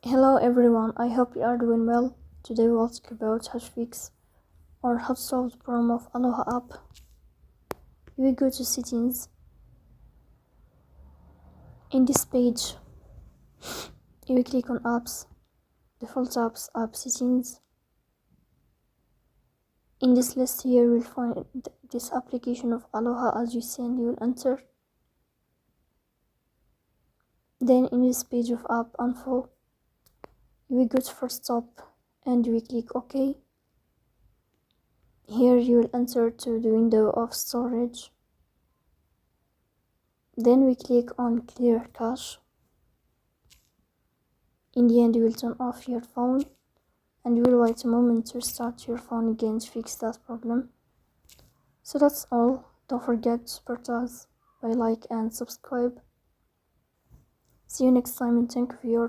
Hello everyone, I hope you are doing well. Today we'll talk about how to fix or how to solve the problem of Aloha app. You will go to settings. In this page, you will click on apps, default apps, app settings. In this list here, you will find this application of Aloha as you see, and you will enter. Then in this page of app info, you will go to first stop and you will click OK. Here you will enter to the window of storage. Then we click on clear cache. In the end, you will turn off your phone and you will wait a moment to start your phone again to fix that problem. So that's all. Don't forget to support us by like and subscribe. See you next time, and thank you for your